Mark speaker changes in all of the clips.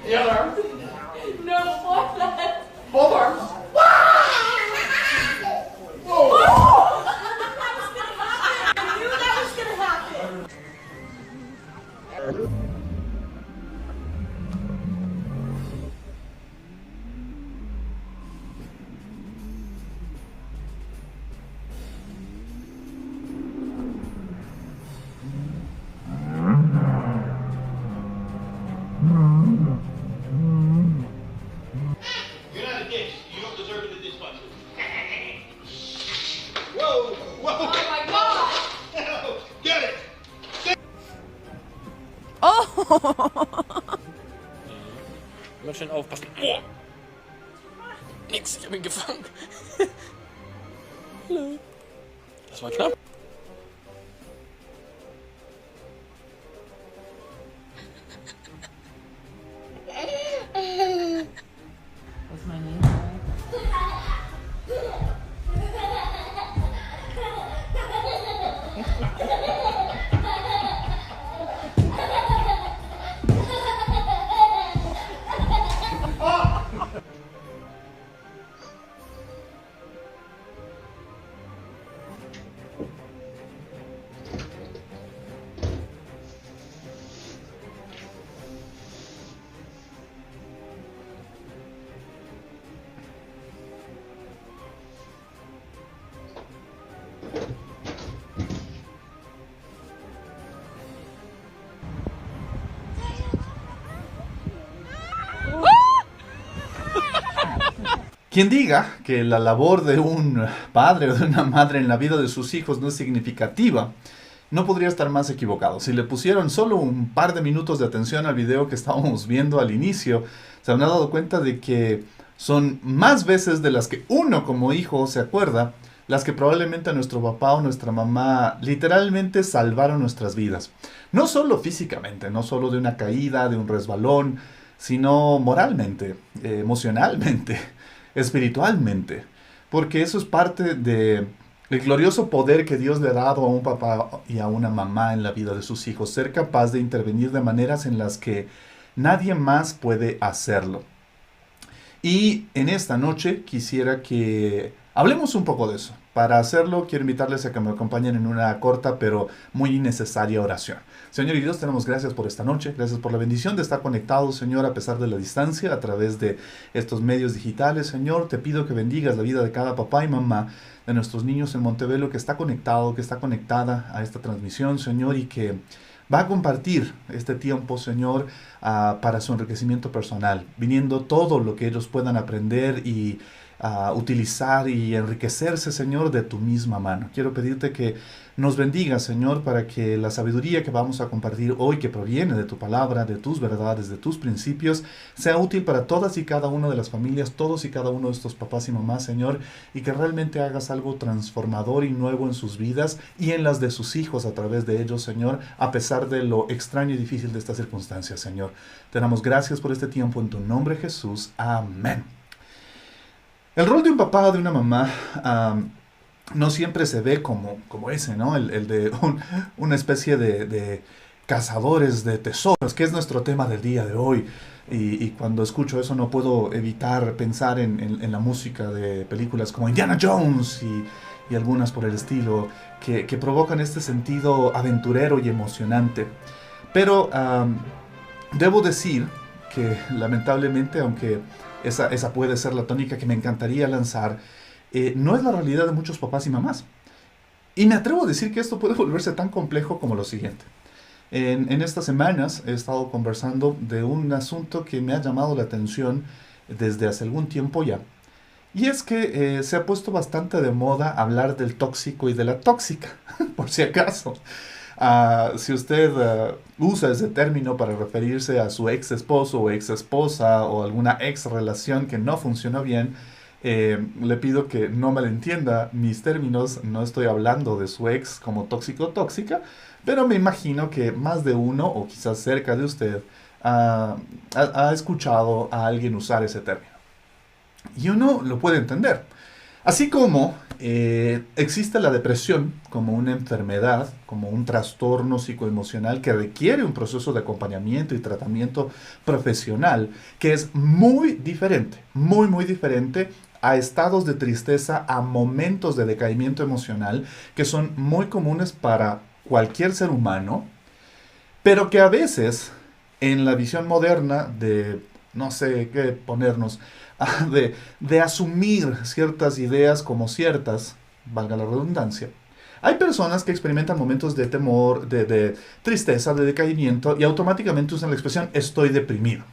Speaker 1: The other arm.
Speaker 2: No, both that.
Speaker 1: Both arms.
Speaker 2: I knew that was gonna happen.
Speaker 3: You're not a dish. You don't deserve it this much. Whoa! Whoa!
Speaker 2: Oh my god!
Speaker 3: Get it!
Speaker 1: Immer schön aufpassen. Oh. Nix, ich hab ihn gefangen. Hallo. Das war knapp.
Speaker 4: What's my name?
Speaker 5: Quien diga que la labor de un padre o de una madre en la vida de sus hijos no es significativa, no podría estar más equivocado. Si le pusieron solo un par de minutos de atención al video que estábamos viendo al inicio, se habrán dado cuenta de que son más veces de las que uno como hijo se acuerda, las que probablemente nuestro papá o nuestra mamá literalmente salvaron nuestras vidas. No solo físicamente, no solo de una caída, de un resbalón, sino moralmente, emocionalmente, espiritualmente. Porque eso es parte de el glorioso poder que Dios le ha dado a un papá y a una mamá en la vida de sus hijos, ser capaz de intervenir de maneras en las que nadie más puede hacerlo. Y en esta noche quisiera que hablemos un poco de eso. Para hacerlo, quiero invitarles a que me acompañen en una corta pero muy necesaria oración. Señor y Dios, te damos gracias por esta noche. Gracias por la bendición de estar conectados, Señor, a pesar de la distancia, a través de estos medios digitales. Señor, te pido que bendigas la vida de cada papá y mamá de nuestros niños en Montevelo que está conectado, que está conectada a esta transmisión, Señor, y que va a compartir este tiempo, Señor, para su enriquecimiento personal, viniendo todo lo que ellos puedan aprender y utilizar y enriquecerse, Señor, de tu misma mano. Quiero pedirte que nos bendigas, Señor, para que la sabiduría que vamos a compartir hoy, que proviene de tu palabra, de tus verdades, de tus principios, sea útil para todas y cada una de las familias, todos y cada uno de estos papás y mamás, Señor, y que realmente hagas algo transformador y nuevo en sus vidas y en las de sus hijos a través de ellos, Señor, a pesar de lo extraño y difícil de estas circunstancias, Señor. Te damos gracias por este tiempo en tu nombre, Jesús. Amén. El rol de un papá o de una mamá no siempre se ve como ese, ¿no? El de una especie de cazadores de tesoros, que es nuestro tema del día de hoy. Y cuando escucho eso no puedo evitar pensar en la música de películas como Indiana Jones y algunas por el estilo, que provocan este sentido aventurero y emocionante. Pero debo decir que lamentablemente, aunque esa puede ser la tónica que me encantaría lanzar, no es la realidad de muchos papás y mamás. Y me atrevo a decir que esto puede volverse tan complejo como lo siguiente. En estas semanas he estado conversando de un asunto que me ha llamado la atención desde hace algún tiempo ya. Y es que se ha puesto bastante de moda hablar del tóxico y de la tóxica, por si acaso. Si usted usa ese término para referirse a su ex esposo o ex esposa o alguna ex relación que no funcionó bien, le pido que no malentienda mis términos. No estoy hablando de su ex como tóxico o tóxica, pero me imagino que más de uno o quizás cerca de usted ha escuchado a alguien usar ese término. Y uno lo puede entender. Así como existe la depresión como una enfermedad, como un trastorno psicoemocional que requiere un proceso de acompañamiento y tratamiento profesional, que es muy diferente, muy, muy diferente a estados de tristeza, a momentos de decaimiento emocional, que son muy comunes para cualquier ser humano, pero que a veces, en la visión moderna de, no sé qué ponernos, de asumir ciertas ideas como ciertas, valga la redundancia, hay personas que experimentan momentos de temor, de tristeza, de decaimiento y automáticamente usan la expresión estoy deprimido.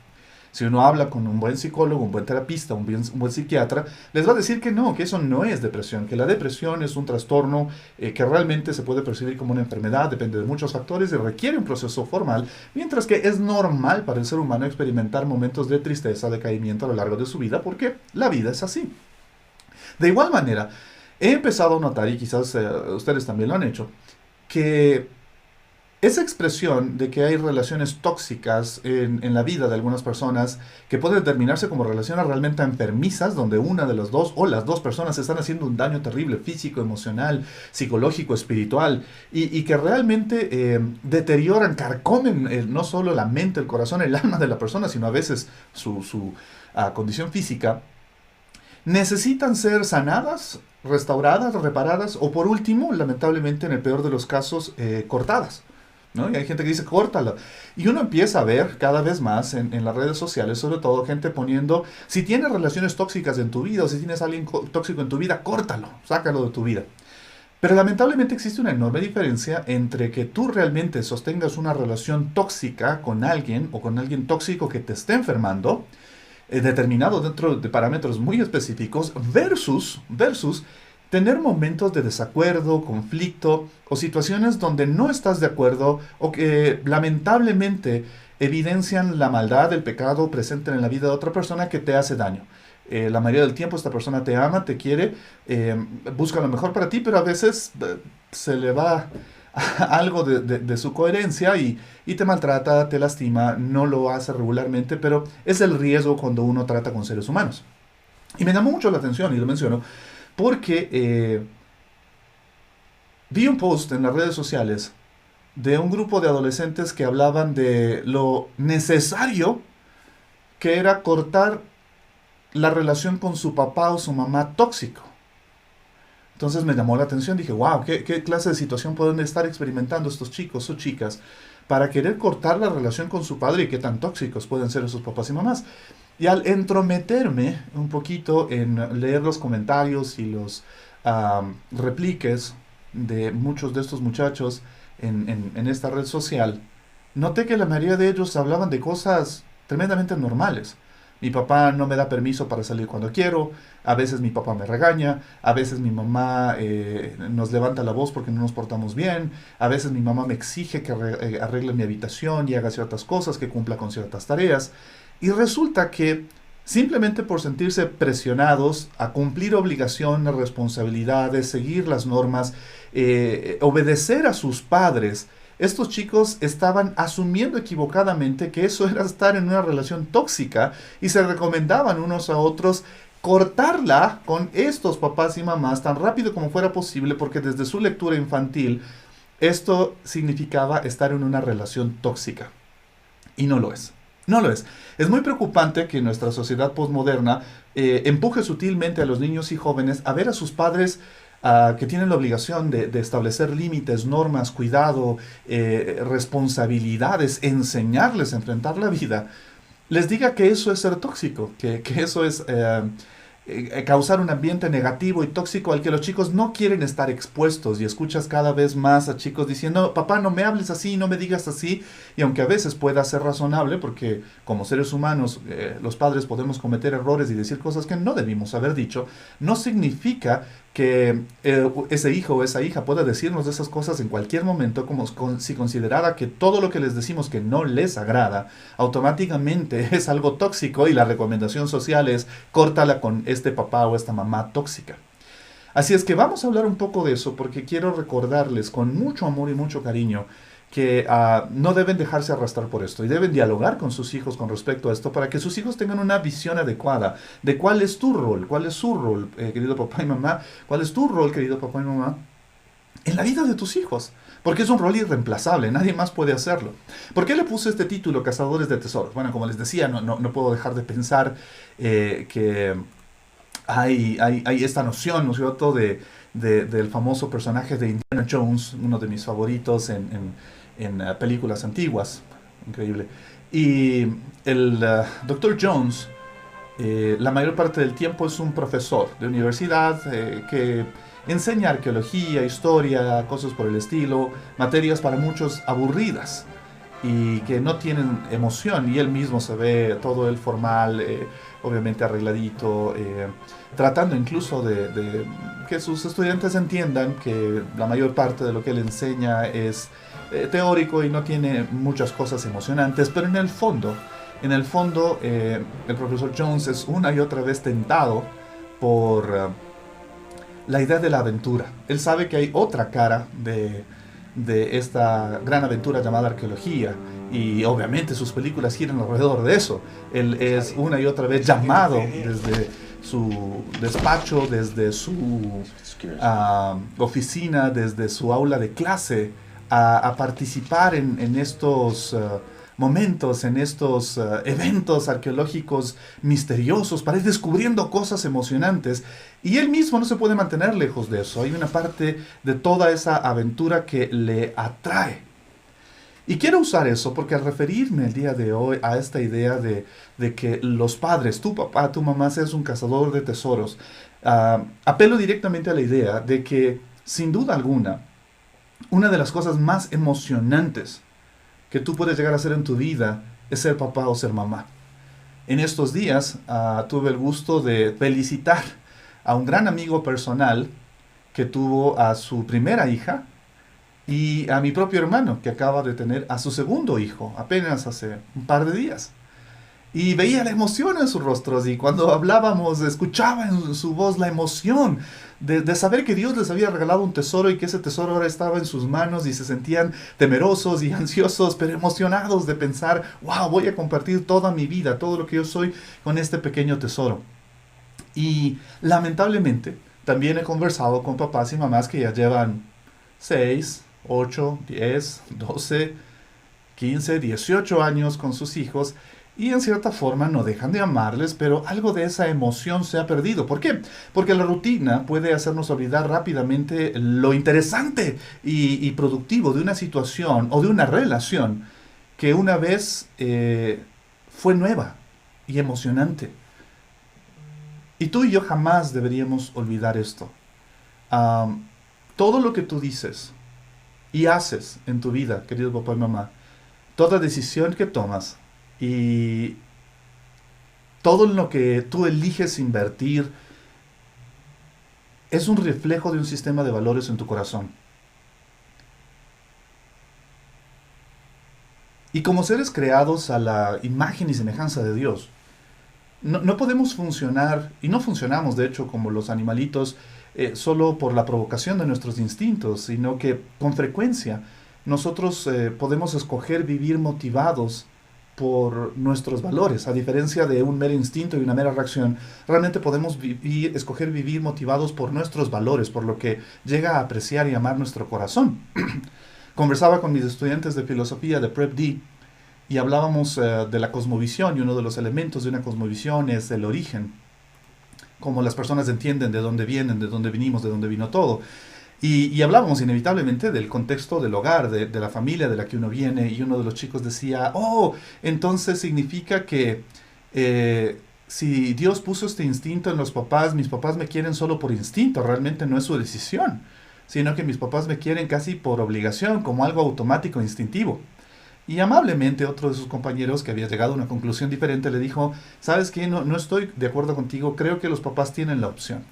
Speaker 5: Si uno habla con un buen psicólogo, un buen terapista, un buen psiquiatra, les va a decir que no, que eso no es depresión, que la depresión es un trastorno que realmente se puede percibir como una enfermedad, depende de muchos factores y requiere un proceso formal, mientras que es normal para el ser humano experimentar momentos de tristeza, decaimiento a lo largo de su vida, porque la vida es así. De igual manera, he empezado a notar, y quizás ustedes también lo han hecho, que esa expresión de que hay relaciones tóxicas en la vida de algunas personas que pueden determinarse como relaciones realmente enfermizas, donde una de las dos o las dos personas están haciendo un daño terrible físico, emocional, psicológico, espiritual, y que realmente deterioran, carcomen no solo la mente, el corazón, el alma de la persona, sino a veces su condición física, necesitan ser sanadas, restauradas, reparadas o por último, lamentablemente en el peor de los casos, cortadas. ¿No? Y hay gente que dice, córtala. Y uno empieza a ver cada vez más en las redes sociales, sobre todo gente poniendo, si tienes relaciones tóxicas en tu vida o si tienes a alguien tóxico en tu vida, córtalo, sácalo de tu vida. Pero lamentablemente existe una enorme diferencia entre que tú realmente sostengas una relación tóxica con alguien o con alguien tóxico que te esté enfermando, determinado dentro de parámetros muy específicos, versus tener momentos de desacuerdo, conflicto o situaciones donde no estás de acuerdo o que lamentablemente evidencian la maldad, el pecado presente en la vida de otra persona que te hace daño. La mayoría del tiempo esta persona te ama, te quiere, busca lo mejor para ti, pero a veces se le va algo de su coherencia y te maltrata, te lastima, no lo hace regularmente, pero es el riesgo cuando uno trata con seres humanos. Y me llamó mucho la atención, y lo menciono, porque vi un post en las redes sociales de un grupo de adolescentes que hablaban de lo necesario que era cortar la relación con su papá o su mamá tóxico. Entonces me llamó la atención, dije, wow, ¿qué clase de situación pueden estar experimentando estos chicos o chicas para querer cortar la relación con su padre y qué tan tóxicos pueden ser esos papás y mamás? Y al entrometerme un poquito en leer los comentarios y los repliques de muchos de estos muchachos en esta red social, noté que la mayoría de ellos hablaban de cosas tremendamente normales. Mi papá no me da permiso para salir cuando quiero, a veces mi papá me regaña, a veces mi mamá nos levanta la voz porque no nos portamos bien, a veces mi mamá me exige que arregle mi habitación y haga ciertas cosas, que cumpla con ciertas tareas. Y resulta que simplemente por sentirse presionados a cumplir obligaciones, responsabilidades, seguir las normas, obedecer a sus padres, estos chicos estaban asumiendo equivocadamente que eso era estar en una relación tóxica y se recomendaban unos a otros cortarla con estos papás y mamás tan rápido como fuera posible porque desde su lectura infantil esto significaba estar en una relación tóxica. Y no lo es. No lo es. Es muy preocupante que nuestra sociedad postmoderna empuje sutilmente a los niños y jóvenes a ver a sus padres que tienen la obligación de establecer límites, normas, cuidado, responsabilidades, enseñarles a enfrentar la vida, les diga que eso es ser tóxico, que eso es causar un ambiente negativo y tóxico al que los chicos no quieren estar expuestos, y escuchas cada vez más a chicos diciendo, papá, no me hables así, no me digas así, y aunque a veces pueda ser razonable, porque como seres humanos los padres podemos cometer errores y decir cosas que no debimos haber dicho, no significa que ese hijo o esa hija pueda decirnos esas cosas en cualquier momento, como si considerara que todo lo que les decimos que no les agrada, automáticamente es algo tóxico y la recomendación social es córtala con este papá o esta mamá tóxica. Así es que vamos a hablar un poco de eso porque quiero recordarles con mucho amor y mucho cariño que no deben dejarse arrastrar por esto y deben dialogar con sus hijos con respecto a esto para que sus hijos tengan una visión adecuada de cuál es tu rol, cuál es su rol, querido papá y mamá, cuál es tu rol, querido papá y mamá, en la vida de tus hijos. Porque es un rol irreemplazable, nadie más puede hacerlo. ¿Por qué le puse este título, Cazadores de Tesoros? Bueno, como les decía, no puedo dejar de pensar que hay esta noción, ¿no es cierto?, del famoso personaje de Indiana Jones, uno de mis favoritos en películas antiguas, increíble. Y el Dr. Jones, la mayor parte del tiempo es un profesor de universidad que enseña arqueología, historia, cosas por el estilo, materias para muchos aburridas y que no tienen emoción, y él mismo se ve todo el formal, obviamente arregladito, tratando incluso de que sus estudiantes entiendan que la mayor parte de lo que él enseña es teórico y no tiene muchas cosas emocionantes, pero en el fondo, el profesor Jones es una y otra vez tentado por la idea de la aventura. Él sabe que hay otra cara de esta gran aventura llamada arqueología, y obviamente sus películas giran alrededor de eso. Él es una y otra vez llamado desde su despacho, desde su oficina, desde su aula de clase, a participar en estos momentos, en estos eventos arqueológicos misteriosos, para ir descubriendo cosas emocionantes. Y él mismo no se puede mantener lejos de eso. Hay una parte de toda esa aventura que le atrae. Y quiero usar eso porque al referirme el día de hoy a esta idea de que los padres, tu papá, tu mamá, seas un cazador de tesoros, apelo directamente a la idea de que, sin duda alguna, una de las cosas más emocionantes que tú puedes llegar a hacer en tu vida es ser papá o ser mamá. En estos días tuve el gusto de felicitar a un gran amigo personal que tuvo a su primera hija y a mi propio hermano que acaba de tener a su segundo hijo apenas hace un par de días. Y veía la emoción en sus rostros, y cuando hablábamos escuchaba en su voz la emoción de saber que Dios les había regalado un tesoro y que ese tesoro ahora estaba en sus manos, y se sentían temerosos y ansiosos, pero emocionados de pensar, wow, voy a compartir toda mi vida, todo lo que yo soy con este pequeño tesoro. Y lamentablemente también he conversado con papás y mamás que ya llevan 6, 8, 10, 12, 15, 18 años con sus hijos, y en cierta forma no dejan de amarles, pero algo de esa emoción se ha perdido. ¿Por qué? Porque la rutina puede hacernos olvidar rápidamente lo interesante y productivo de una situación o de una relación que una vez fue nueva y emocionante. Y tú y yo jamás deberíamos olvidar esto. Todo lo que tú dices y haces en tu vida, querido papá y mamá, toda decisión que tomas y todo en lo que tú eliges invertir es un reflejo de un sistema de valores en tu corazón. Y como seres creados a la imagen y semejanza de Dios, no podemos funcionar, y no funcionamos de hecho como los animalitos, solo por la provocación de nuestros instintos, sino que con frecuencia nosotros podemos escoger vivir motivados por nuestros valores. A diferencia de un mero instinto y una mera reacción, realmente podemos escoger vivir motivados por nuestros valores, por lo que llega a apreciar y amar nuestro corazón. Conversaba con mis estudiantes de filosofía de Prep D y hablábamos de la cosmovisión, y uno de los elementos de una cosmovisión es el origen, cómo las personas entienden de dónde vienen, de dónde vinimos, de dónde vino todo. Y hablábamos inevitablemente del contexto del hogar, de la familia de la que uno viene, y uno de los chicos decía, oh, entonces significa que si Dios puso este instinto en los papás, mis papás me quieren solo por instinto, realmente no es su decisión, sino que mis papás me quieren casi por obligación, como algo automático, instintivo. Y amablemente otro de sus compañeros, que había llegado a una conclusión diferente, le dijo, ¿sabes qué? No estoy de acuerdo contigo, creo que los papás tienen la opción.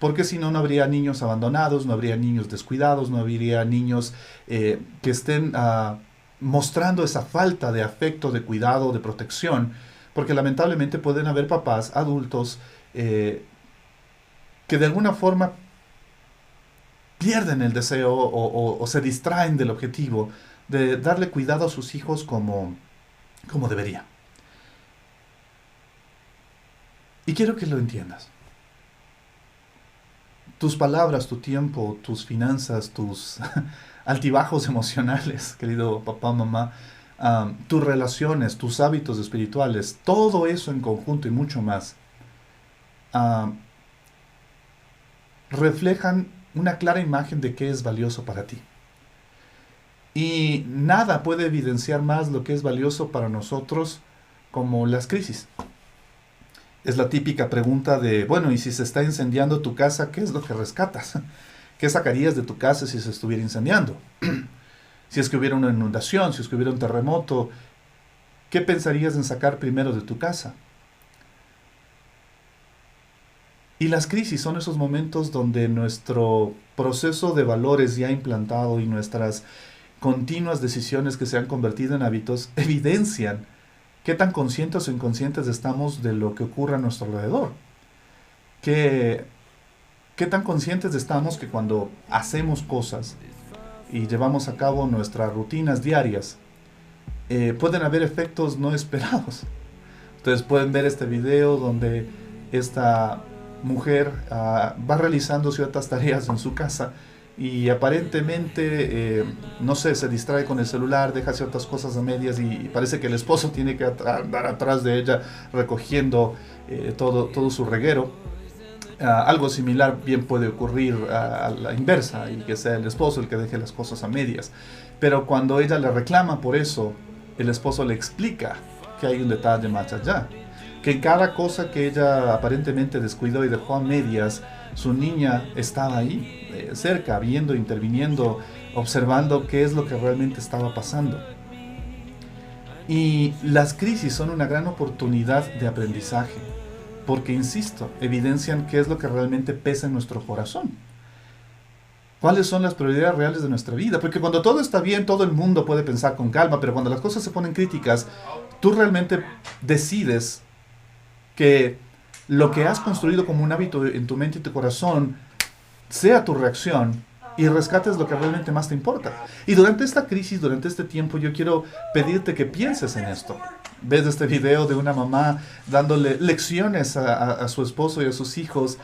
Speaker 5: Porque si no, no habría niños abandonados, no habría niños descuidados, no habría niños que estén mostrando esa falta de afecto, de cuidado, de protección. Porque lamentablemente pueden haber papás adultos que de alguna forma pierden el deseo o se distraen del objetivo de darle cuidado a sus hijos como debería. Y quiero que lo entiendas. Tus palabras, tu tiempo, tus finanzas, tus altibajos emocionales, querido papá, mamá, tus relaciones, tus hábitos espirituales, todo eso en conjunto y mucho más, reflejan una clara imagen de qué es valioso para ti. Y nada puede evidenciar más lo que es valioso para nosotros como las crisis. Es la típica pregunta de, bueno, y si se está incendiando tu casa, ¿qué es lo que rescatas? ¿Qué sacarías de tu casa si se estuviera incendiando? Si es que hubiera una inundación, si es que hubiera un terremoto, ¿qué pensarías en sacar primero de tu casa? Y las crisis son esos momentos donde nuestro proceso de valores ya implantado y nuestras continuas decisiones que se han convertido en hábitos evidencian qué tan conscientes o inconscientes estamos de lo que ocurre a nuestro alrededor. Qué tan conscientes estamos que cuando hacemos cosas y llevamos a cabo nuestras rutinas diarias, pueden haber efectos no esperados. Ustedes pueden ver este video donde esta mujer va realizando ciertas tareas en su casa y aparentemente, no sé, se distrae con el celular, deja ciertas cosas a medias y parece que el esposo tiene que andar atrás de ella recogiendo todo su reguero. Algo similar bien puede ocurrir a la inversa y que sea el esposo el que deje las cosas a medias. Pero cuando ella le reclama por eso, el esposo le explica que hay un detalle más allá. Que en cada cosa que ella aparentemente descuidó y dejó a medias, su niña estaba ahí, cerca, viendo, interviniendo, observando qué es lo que realmente estaba pasando. Y las crisis son una gran oportunidad de aprendizaje, porque, insisto, evidencian qué es lo que realmente pesa en nuestro corazón. ¿Cuáles son las prioridades reales de nuestra vida? Porque cuando todo está bien, todo el mundo puede pensar con calma, pero cuando las cosas se ponen críticas, tú realmente decides que lo que has construido como un hábito en tu mente y tu corazón sea tu reacción y rescates lo que realmente más te importa. Y durante esta crisis, durante este tiempo, yo quiero pedirte que pienses en esto. Ves este video de una mamá dándole lecciones a su esposo y a sus hijos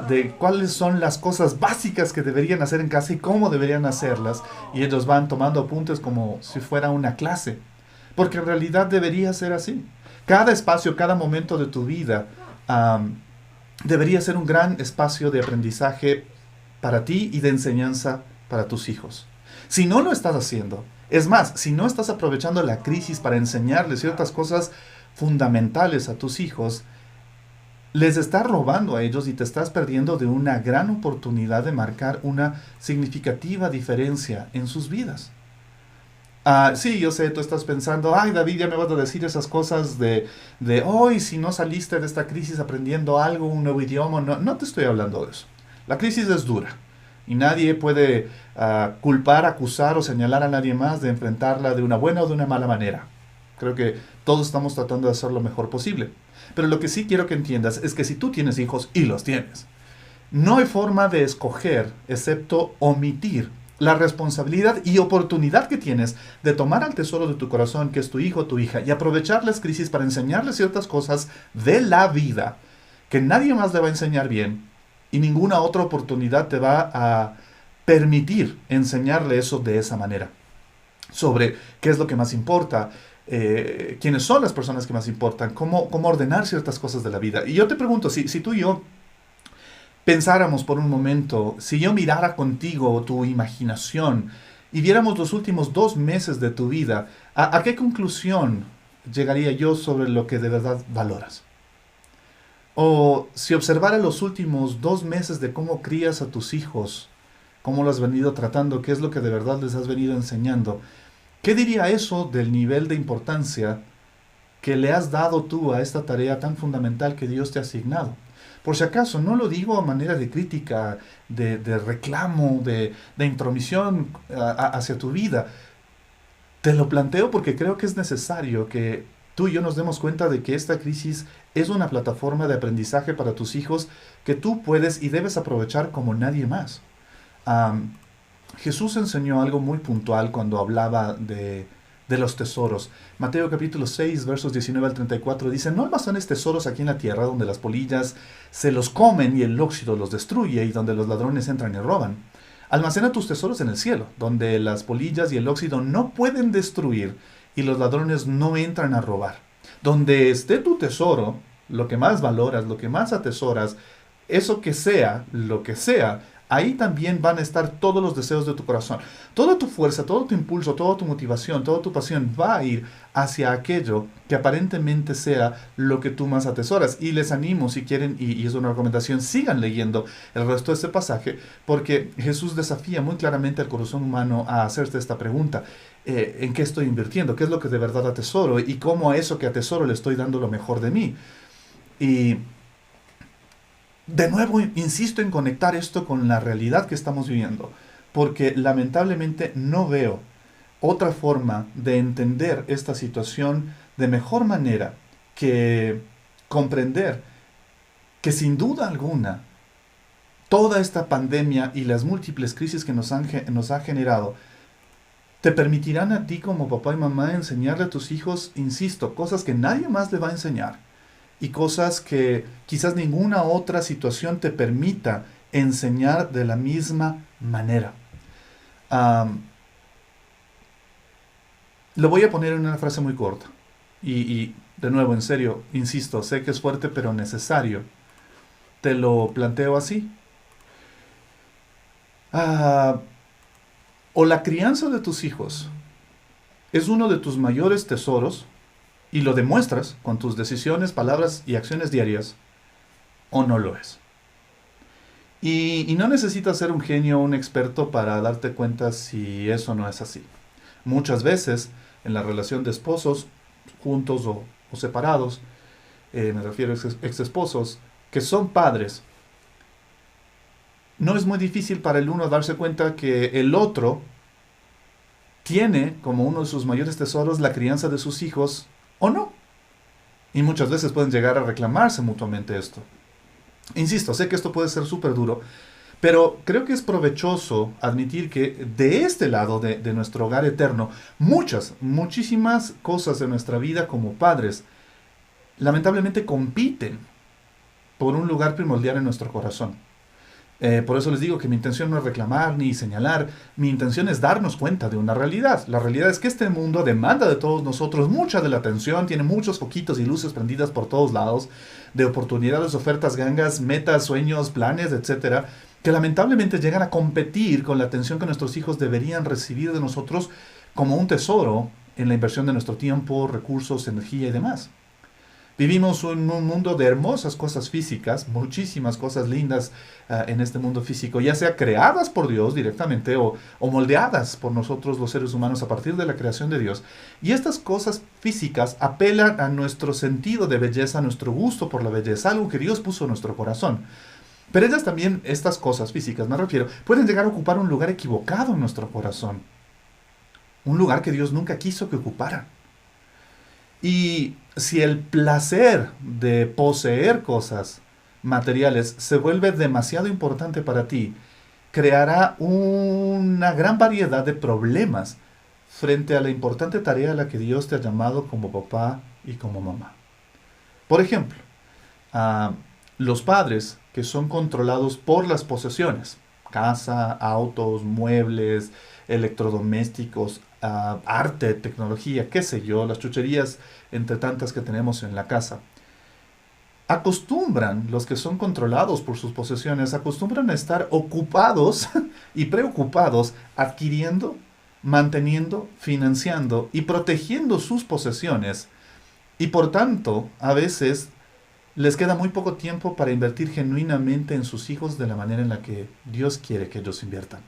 Speaker 5: de cuáles son las cosas básicas que deberían hacer en casa y cómo deberían hacerlas. Y ellos van tomando apuntes como si fuera una clase. Porque en realidad debería ser así. Cada espacio, cada momento de tu vida debería ser un gran espacio de aprendizaje para ti y de enseñanza para tus hijos. Si no lo estás haciendo, es más, si no estás aprovechando la crisis para enseñarles ciertas cosas fundamentales a tus hijos, les estás robando a ellos y te estás perdiendo de una gran oportunidad de marcar una significativa diferencia en sus vidas. Sí, yo sé, tú estás pensando, ay David, ya me vas a decir esas cosas de hoy, si no saliste de esta crisis aprendiendo algo, un nuevo idioma. No te estoy hablando de eso. La crisis es dura y nadie puede culpar, acusar o señalar a nadie más de enfrentarla de una buena o de una mala manera. Creo que todos estamos tratando de hacer lo mejor posible. Pero lo que sí quiero que entiendas es que si tú tienes hijos, y los tienes, no hay forma de escoger excepto omitir la responsabilidad y oportunidad que tienes de tomar al tesoro de tu corazón, que es tu hijo o tu hija, y aprovechar las crisis para enseñarles ciertas cosas de la vida que nadie más le va a enseñar bien y ninguna otra oportunidad te va a permitir enseñarle eso de esa manera. Sobre qué es lo que más importa, quiénes son las personas que más importan, cómo ordenar ciertas cosas de la vida. Y yo te pregunto, si tú y yo pensáramos por un momento, si yo mirara contigo tu imaginación y viéramos los últimos 2 meses de tu vida, ¿a qué conclusión llegaría yo sobre lo que de verdad valoras? O si observara los últimos 2 meses de cómo crías a tus hijos, cómo los has venido tratando, qué es lo que de verdad les has venido enseñando, ¿qué diría eso del nivel de importancia que le has dado tú a esta tarea tan fundamental que Dios te ha asignado? Por si acaso, no lo digo a manera de crítica, de reclamo, de intromisión hacia tu vida. Te lo planteo porque creo que es necesario que tú y yo nos demos cuenta de que esta crisis es una plataforma de aprendizaje para tus hijos que tú puedes y debes aprovechar como nadie más. Jesús enseñó algo muy puntual cuando hablaba de los tesoros. Mateo capítulo 6, versos 19 al 34 dice: no almacenes tesoros aquí en la tierra, donde las polillas se los comen y el óxido los destruye, y donde los ladrones entran y roban. Almacena tus tesoros en el cielo, donde las polillas y el óxido no pueden destruir y los ladrones no entran a robar. Donde esté tu tesoro, lo que más valoras, lo que más atesoras, eso que sea, lo que sea, ahí también van a estar todos los deseos de tu corazón. Toda tu fuerza, todo tu impulso, toda tu motivación, toda tu pasión va a ir hacia aquello que aparentemente sea lo que tú más atesoras. Y les animo, si quieren, y es una recomendación, sigan leyendo el resto de este pasaje, porque Jesús desafía muy claramente al corazón humano a hacerse esta pregunta. ¿En qué estoy invirtiendo? ¿Qué es lo que de verdad atesoro? ¿Y cómo a eso que atesoro le estoy dando lo mejor de mí? Y de nuevo, insisto en conectar esto con la realidad que estamos viviendo, porque lamentablemente no veo otra forma de entender esta situación de mejor manera que comprender que sin duda alguna toda esta pandemia y las múltiples crisis que nos ha generado te permitirán a ti como papá y mamá enseñarle a tus hijos, insisto, cosas que nadie más le va a enseñar. Y cosas que quizás ninguna otra situación te permita enseñar de la misma manera. Lo voy a poner en una frase muy corta. Y de nuevo, en serio, insisto, sé que es fuerte pero necesario. Te lo planteo así. O la crianza de tus hijos es uno de tus mayores tesoros, y lo demuestras con tus decisiones, palabras y acciones diarias, o no lo es. Y no necesitas ser un genio o un experto para darte cuenta si eso no es así. Muchas veces, en la relación de esposos, juntos o separados, me refiero a ex esposos, que son padres, no es muy difícil para el uno darse cuenta que el otro tiene como uno de sus mayores tesoros la crianza de sus hijos, o no. Y muchas veces pueden llegar a reclamarse mutuamente esto. Insisto, sé que esto puede ser súper duro, pero creo que es provechoso admitir que de este lado de nuestro hogar eterno, muchísimas cosas de nuestra vida como padres, lamentablemente compiten por un lugar primordial en nuestro corazón. Por eso les digo que mi intención no es reclamar ni señalar, mi intención es darnos cuenta de una realidad. La realidad es que este mundo demanda de todos nosotros mucha de la atención, tiene muchos foquitos y luces prendidas por todos lados, de oportunidades, ofertas, gangas, metas, sueños, planes, etcétera, que lamentablemente llegan a competir con la atención que nuestros hijos deberían recibir de nosotros como un tesoro en la inversión de nuestro tiempo, recursos, energía y demás. Vivimos en un mundo de hermosas cosas físicas, muchísimas cosas lindas en este mundo físico, ya sea creadas por Dios directamente o moldeadas por nosotros los seres humanos a partir de la creación de Dios. Y estas cosas físicas apelan a nuestro sentido de belleza, a nuestro gusto por la belleza, algo que Dios puso en nuestro corazón. Pero ellas también, estas cosas físicas, me refiero, pueden llegar a ocupar un lugar equivocado en nuestro corazón. Un lugar que Dios nunca quiso que ocupara. Y si el placer de poseer cosas materiales se vuelve demasiado importante para ti, creará una gran variedad de problemas frente a la importante tarea a la que Dios te ha llamado como papá y como mamá. Por ejemplo, los padres que son controlados por las posesiones, casa, autos, muebles, electrodomésticos, arte, tecnología, qué sé yo, las chucherías entre tantas que tenemos en la casa. Acostumbran, los que son controlados por sus posesiones, acostumbran a estar ocupados y preocupados adquiriendo, manteniendo, financiando y protegiendo sus posesiones. Y por tanto, a veces les queda muy poco tiempo para invertir genuinamente en sus hijos de la manera en la que Dios quiere que ellos inviertan.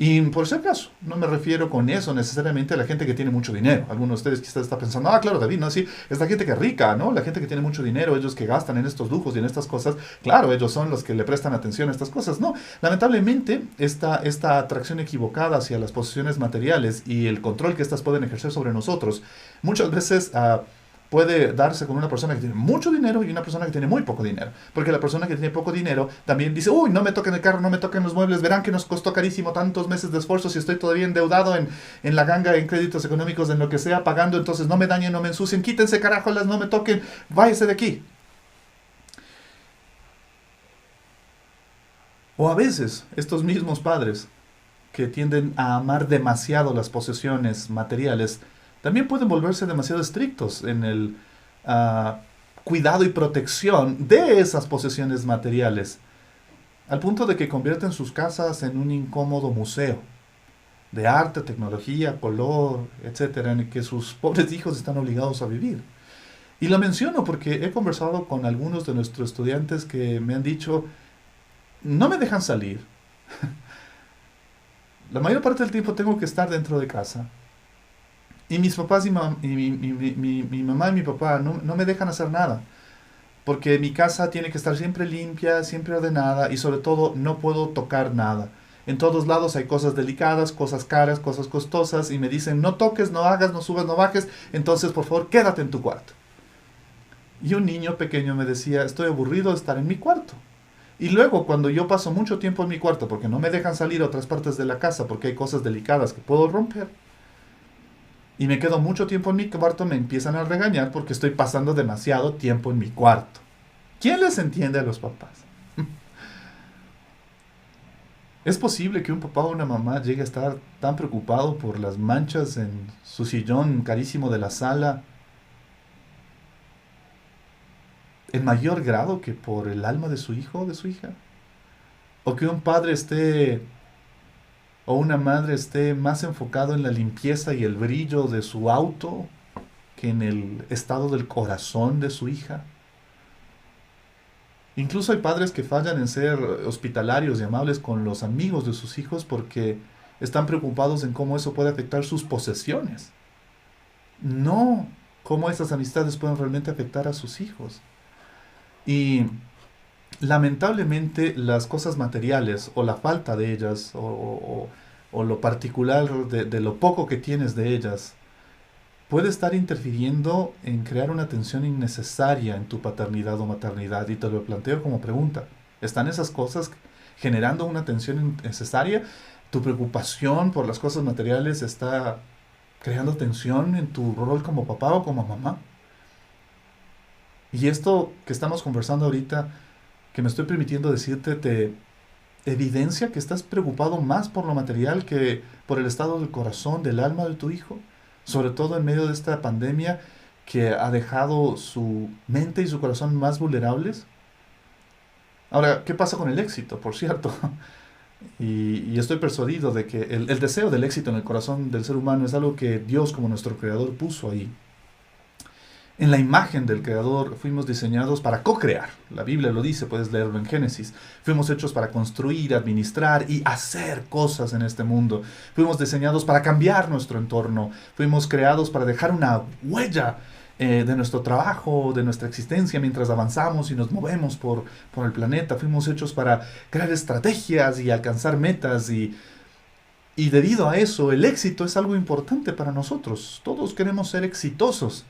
Speaker 5: Y por si acaso, no me refiero con eso necesariamente a la gente que tiene mucho dinero. Algunos de ustedes quizás están pensando, claro, David, no, sí, es la gente que es rica, ¿no? La gente que tiene mucho dinero, ellos que gastan en estos lujos y en estas cosas, claro, ellos son los que le prestan atención a estas cosas. No, lamentablemente, esta atracción equivocada hacia las posesiones materiales y el control que éstas pueden ejercer sobre nosotros, muchas veces puede darse con una persona que tiene mucho dinero y una persona que tiene muy poco dinero. Porque la persona que tiene poco dinero también dice, uy, no me toquen el carro, no me toquen los muebles, verán que nos costó carísimo tantos meses de esfuerzo si estoy todavía endeudado en la ganga, en créditos económicos, en lo que sea, pagando, entonces no me dañen, no me ensucien, quítense carajolas, no me toquen, váyase de aquí. O a veces, estos mismos padres que tienden a amar demasiado las posesiones materiales, también pueden volverse demasiado estrictos en el cuidado y protección de esas posesiones materiales, al punto de que convierten sus casas en un incómodo museo de arte, tecnología, color, etcétera, en el que sus pobres hijos están obligados a vivir. Y lo menciono porque he conversado con algunos de nuestros estudiantes que me han dicho, no me dejan salir. La mayor parte del tiempo tengo que estar dentro de casa. Y mis papás y mi mamá y mi papá no me dejan hacer nada. Porque mi casa tiene que estar siempre limpia, siempre ordenada y sobre todo no puedo tocar nada. En todos lados hay cosas delicadas, cosas caras, cosas costosas y me dicen no toques, no hagas, no subas, no bajes, entonces por favor quédate en tu cuarto. Y un niño pequeño me decía, estoy aburrido de estar en mi cuarto. Y luego cuando yo paso mucho tiempo en mi cuarto porque no me dejan salir a otras partes de la casa porque hay cosas delicadas que puedo romper, y me quedo mucho tiempo en mi cuarto, me empiezan a regañar porque estoy pasando demasiado tiempo en mi cuarto. ¿Quién les entiende a los papás? ¿Es posible que un papá o una mamá llegue a estar tan preocupado por las manchas en su sillón carísimo de la sala en mayor grado que por el alma de su hijo o de su hija? ¿O que un padre o una madre esté más enfocado en la limpieza y el brillo de su auto que en el estado del corazón de su hija? Incluso hay padres que fallan en ser hospitalarios y amables con los amigos de sus hijos porque están preocupados en cómo eso puede afectar sus posesiones. No cómo esas amistades pueden realmente afectar a sus hijos. Y lamentablemente las cosas materiales o la falta de ellas o lo particular de lo poco que tienes de ellas puede estar interfiriendo en crear una tensión innecesaria en tu paternidad o maternidad. Y te lo planteo como pregunta. ¿Están esas cosas generando una tensión innecesaria? ¿Tu preocupación por las cosas materiales está creando tensión en tu rol como papá o como mamá? Y esto que estamos conversando ahorita, que me estoy permitiendo decirte, te evidencia que estás preocupado más por lo material que por el estado del corazón, del alma de tu hijo, sobre todo en medio de esta pandemia que ha dejado su mente y su corazón más vulnerables. Ahora, ¿qué pasa con el éxito, por cierto? Y estoy persuadido de que el deseo del éxito en el corazón del ser humano es algo que Dios como nuestro creador puso ahí. En la imagen del Creador fuimos diseñados para co-crear. La Biblia lo dice, puedes leerlo en Génesis. Fuimos hechos para construir, administrar y hacer cosas en este mundo. Fuimos diseñados para cambiar nuestro entorno. Fuimos creados para dejar una huella de nuestro trabajo, de nuestra existencia mientras avanzamos y nos movemos por el planeta. Fuimos hechos para crear estrategias y alcanzar metas y debido a eso, el éxito es algo importante para nosotros. Todos queremos ser exitosos.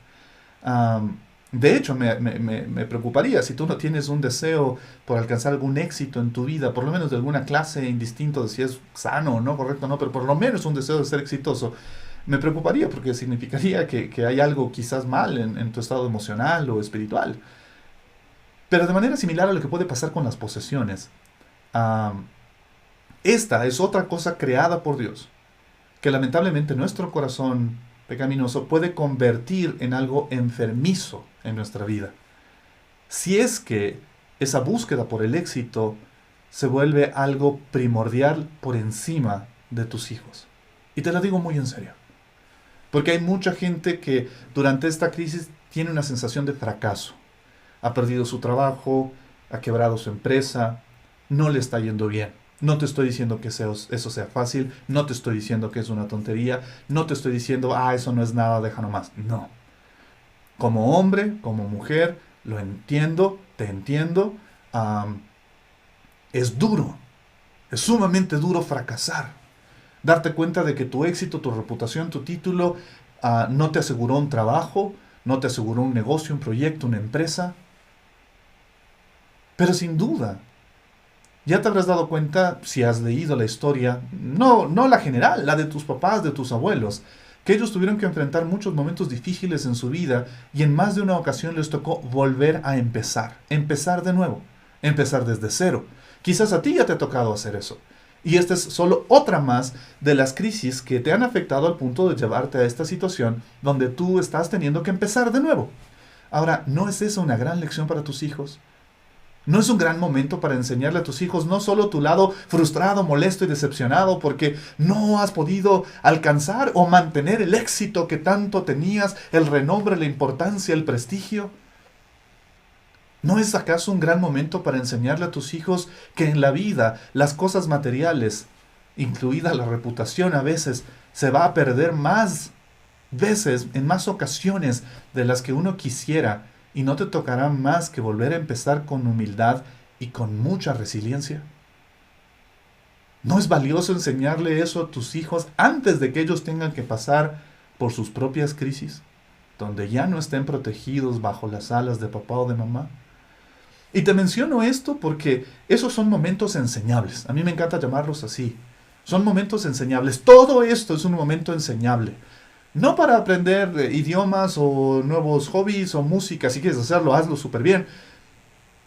Speaker 5: De hecho, me preocuparía si tú no tienes un deseo por alcanzar algún éxito en tu vida, por lo menos de alguna clase, indistinto de si es sano o no, correcto o no, pero por lo menos un deseo de ser exitoso. Me preocuparía porque significaría que hay algo quizás mal en tu estado emocional o espiritual. Pero de manera similar a lo que puede pasar con las posesiones, esta es otra cosa creada por Dios, que lamentablemente nuestro corazón pecaminoso puede convertir en algo enfermizo en nuestra vida. Si es que esa búsqueda por el éxito se vuelve algo primordial por encima de tus hijos. Y te lo digo muy en serio. Porque hay mucha gente que durante esta crisis tiene una sensación de fracaso. Ha perdido su trabajo, ha quebrado su empresa, no le está yendo bien. No te estoy diciendo que eso sea fácil, no te estoy diciendo que es una tontería, no te estoy diciendo, eso no es nada, deja nomás. No. Como hombre, como mujer, lo entiendo, te entiendo. Es duro, es sumamente duro fracasar. Darte cuenta de que tu éxito, tu reputación, tu título no te aseguró un trabajo, no te aseguró un negocio, un proyecto, una empresa. Pero sin duda, ya te habrás dado cuenta, si has leído la historia, no la general, la de tus papás, de tus abuelos, que ellos tuvieron que enfrentar muchos momentos difíciles en su vida y en más de una ocasión les tocó volver a empezar de nuevo, empezar desde cero. Quizás a ti ya te ha tocado hacer eso. Y esta es solo otra más de las crisis que te han afectado al punto de llevarte a esta situación donde tú estás teniendo que empezar de nuevo. Ahora, ¿no es esa una gran lección para tus hijos? ¿No es un gran momento para enseñarle a tus hijos no solo tu lado frustrado, molesto y decepcionado porque no has podido alcanzar o mantener el éxito que tanto tenías, el renombre, la importancia, el prestigio? ¿No es acaso un gran momento para enseñarle a tus hijos que en la vida las cosas materiales, incluida la reputación a veces, se va a perder más veces, en más ocasiones de las que uno quisiera? Y no te tocará más que volver a empezar con humildad y con mucha resiliencia. ¿No es valioso enseñarle eso a tus hijos antes de que ellos tengan que pasar por sus propias crisis, donde ya no estén protegidos bajo las alas de papá o de mamá? Y te menciono esto porque esos son momentos enseñables. A mí me encanta llamarlos así. Son momentos enseñables. Todo esto es un momento enseñable. No para aprender idiomas o nuevos hobbies o música. Si quieres hacerlo, hazlo súper bien.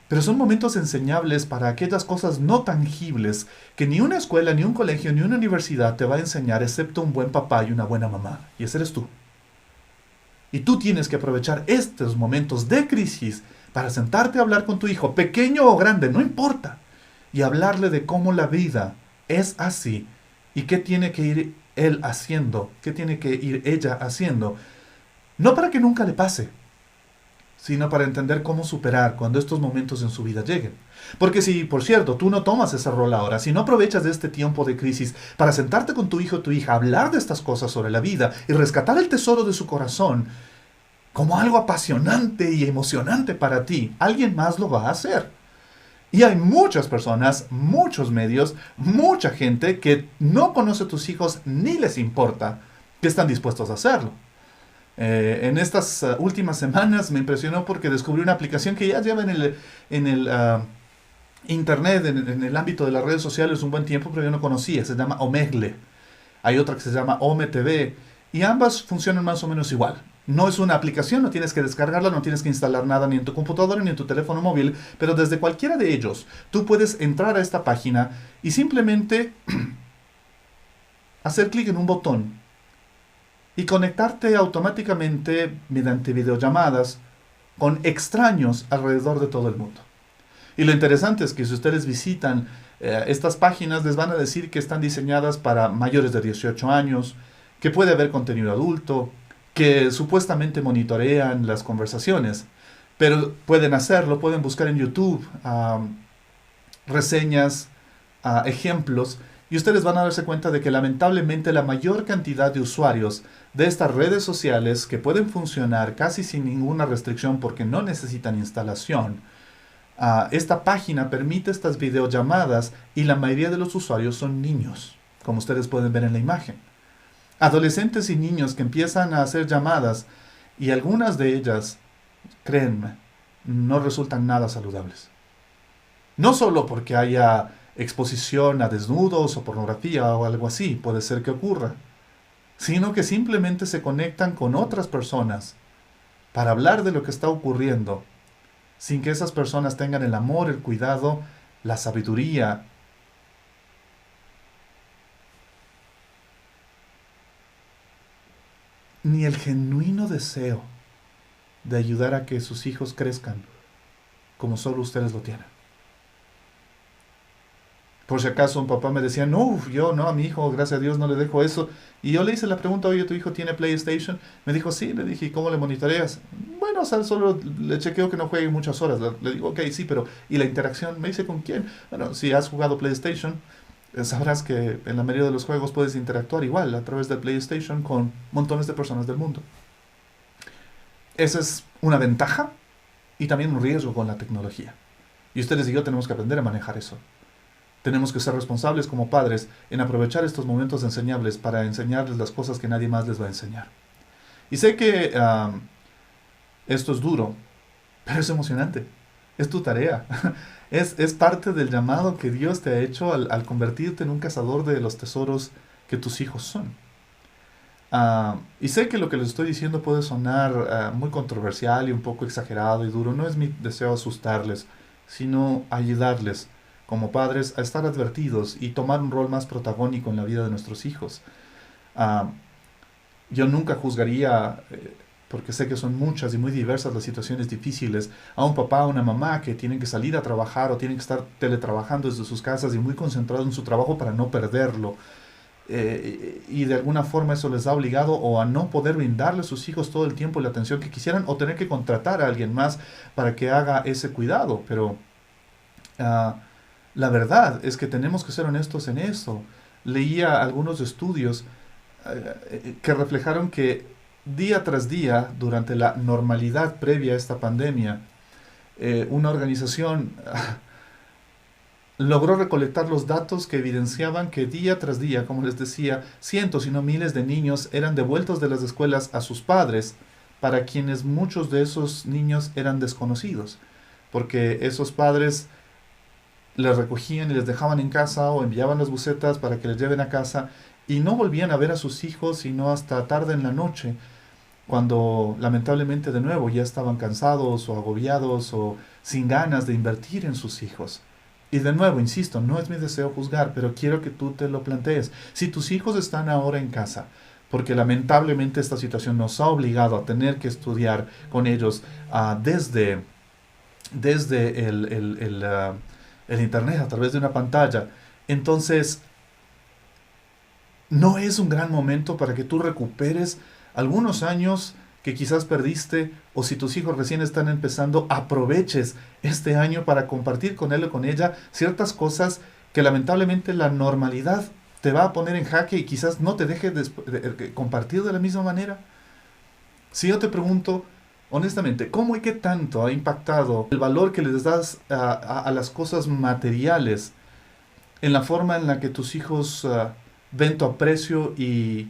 Speaker 5: Pero son momentos enseñables para aquellas cosas no tangibles que ni una escuela, ni un colegio, ni una universidad te va a enseñar excepto un buen papá y una buena mamá. Y ese eres tú. Y tú tienes que aprovechar estos momentos de crisis para sentarte a hablar con tu hijo, pequeño o grande, no importa. Y hablarle de cómo la vida es así y qué tiene que ir él haciendo, qué tiene que ir ella haciendo, no para que nunca le pase, sino para entender cómo superar cuando estos momentos en su vida lleguen. Porque si, por cierto, tú no tomas ese rol ahora, si no aprovechas de este tiempo de crisis para sentarte con tu hijo o tu hija, hablar de estas cosas sobre la vida y rescatar el tesoro de su corazón como algo apasionante y emocionante para ti, alguien más lo va a hacer. Y hay muchas personas, muchos medios, mucha gente que no conoce a tus hijos ni les importa que están dispuestos a hacerlo. En estas últimas semanas me impresionó porque descubrí una aplicación que ya lleva en el internet, en el ámbito de las redes sociales un buen tiempo, pero yo no conocía. Se llama Omegle. Hay otra que se llama OmeTV y ambas funcionan más o menos igual. No es una aplicación, no tienes que descargarla, no tienes que instalar nada ni en tu computadora ni en tu teléfono móvil, pero desde cualquiera de ellos tú puedes entrar a esta página y simplemente hacer clic en un botón y conectarte automáticamente mediante videollamadas con extraños alrededor de todo el mundo. Y lo interesante es que si ustedes visitan estas páginas les van a decir que están diseñadas para mayores de 18 años, que puede haber contenido adulto, que supuestamente monitorean las conversaciones, pero pueden hacerlo, pueden buscar en YouTube reseñas, ejemplos, y ustedes van a darse cuenta de que lamentablemente la mayor cantidad de usuarios de estas redes sociales que pueden funcionar casi sin ninguna restricción porque no necesitan instalación, esta página permite estas videollamadas y la mayoría de los usuarios son niños, como ustedes pueden ver en la imagen. Adolescentes y niños que empiezan a hacer llamadas y algunas de ellas, créanme, no resultan nada saludables. No solo porque haya exposición a desnudos o pornografía o algo así, puede ser que ocurra, sino que simplemente se conectan con otras personas para hablar de lo que está ocurriendo, sin que esas personas tengan el amor, el cuidado, la sabiduría, ni el genuino deseo de ayudar a que sus hijos crezcan como solo ustedes lo tienen. Por si acaso un papá me decía, no, yo no, a mi hijo, gracias a Dios, no le dejo eso. Y yo le hice la pregunta, oye, ¿tu hijo tiene PlayStation? Me dijo, sí. Le dije, ¿y cómo le monitoreas? Bueno, o sea, solo le chequeo que no juegue muchas horas. Le digo, ok, sí, pero ¿y la interacción? Me dice, ¿con quién? Bueno, si has jugado PlayStation, sabrás que en la mayoría de los juegos puedes interactuar igual a través del PlayStation con montones de personas del mundo. Esa es una ventaja y también un riesgo con la tecnología. Y ustedes y yo tenemos que aprender a manejar eso. Tenemos que ser responsables como padres en aprovechar estos momentos enseñables para enseñarles las cosas que nadie más les va a enseñar. Y sé que Esto es duro, pero es emocionante. Es tu tarea. Es parte del llamado que Dios te ha hecho al convertirte en un cazador de los tesoros que tus hijos son. Y sé que lo que les estoy diciendo puede sonar muy controversial y un poco exagerado y duro. No es mi deseo asustarles, sino ayudarles como padres a estar advertidos y tomar un rol más protagónico en la vida de nuestros hijos. Ah, yo nunca juzgaría, porque sé que son muchas y muy diversas las situaciones difíciles, a un papá o una mamá que tienen que salir a trabajar o tienen que estar teletrabajando desde sus casas y muy concentrados en su trabajo para no perderlo. Y de alguna forma eso les ha obligado o a no poder brindarle a sus hijos todo el tiempo y la atención que quisieran, o tener que contratar a alguien más para que haga ese cuidado. Pero ah, la verdad es que tenemos que ser honestos en eso. Leía algunos estudios que reflejaron que día tras día, durante la normalidad previa a esta pandemia, una organización logró recolectar los datos que evidenciaban que día tras día, como les decía, cientos y no miles de niños eran devueltos de las escuelas a sus padres, para quienes muchos de esos niños eran desconocidos, porque esos padres les recogían y les dejaban en casa o enviaban las busetas para que les lleven a casa y no volvían a ver a sus hijos sino hasta tarde en la noche, cuando lamentablemente de nuevo ya estaban cansados o agobiados o sin ganas de invertir en sus hijos. Y de nuevo, insisto, no es mi deseo juzgar, pero quiero que tú te lo plantees. Si tus hijos están ahora en casa, porque lamentablemente esta situación nos ha obligado a tener que estudiar con ellos desde el internet, a través de una pantalla, entonces no es un gran momento para que tú recuperes algunos años que quizás perdiste, o si tus hijos recién están empezando, aproveches este año para compartir con él o con ella ciertas cosas que lamentablemente la normalidad te va a poner en jaque y quizás no te deje compartir de la misma manera. Si yo te pregunto, honestamente, ¿cómo y qué tanto ha impactado el valor que les das a las cosas materiales en la forma en la que tus hijos ven tu aprecio y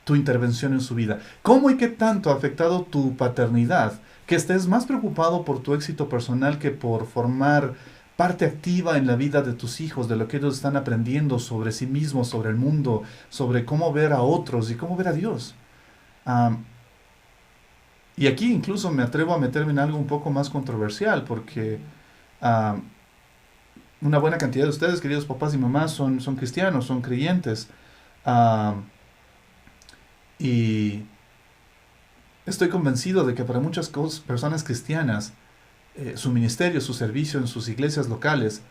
Speaker 5: tu intervención en su vida? ¿Cómo y qué tanto ha afectado tu paternidad? Que estés más preocupado por tu éxito personal que por formar parte activa en la vida de tus hijos, de lo que ellos están aprendiendo sobre sí mismos, sobre el mundo, sobre cómo ver a otros y cómo ver a Dios. Y aquí incluso me atrevo a meterme en algo un poco más controversial, porque una buena cantidad de ustedes, queridos papás y mamás, son cristianos, son creyentes. Y estoy convencido de que para muchas personas cristianas, su ministerio, su servicio en sus iglesias locales,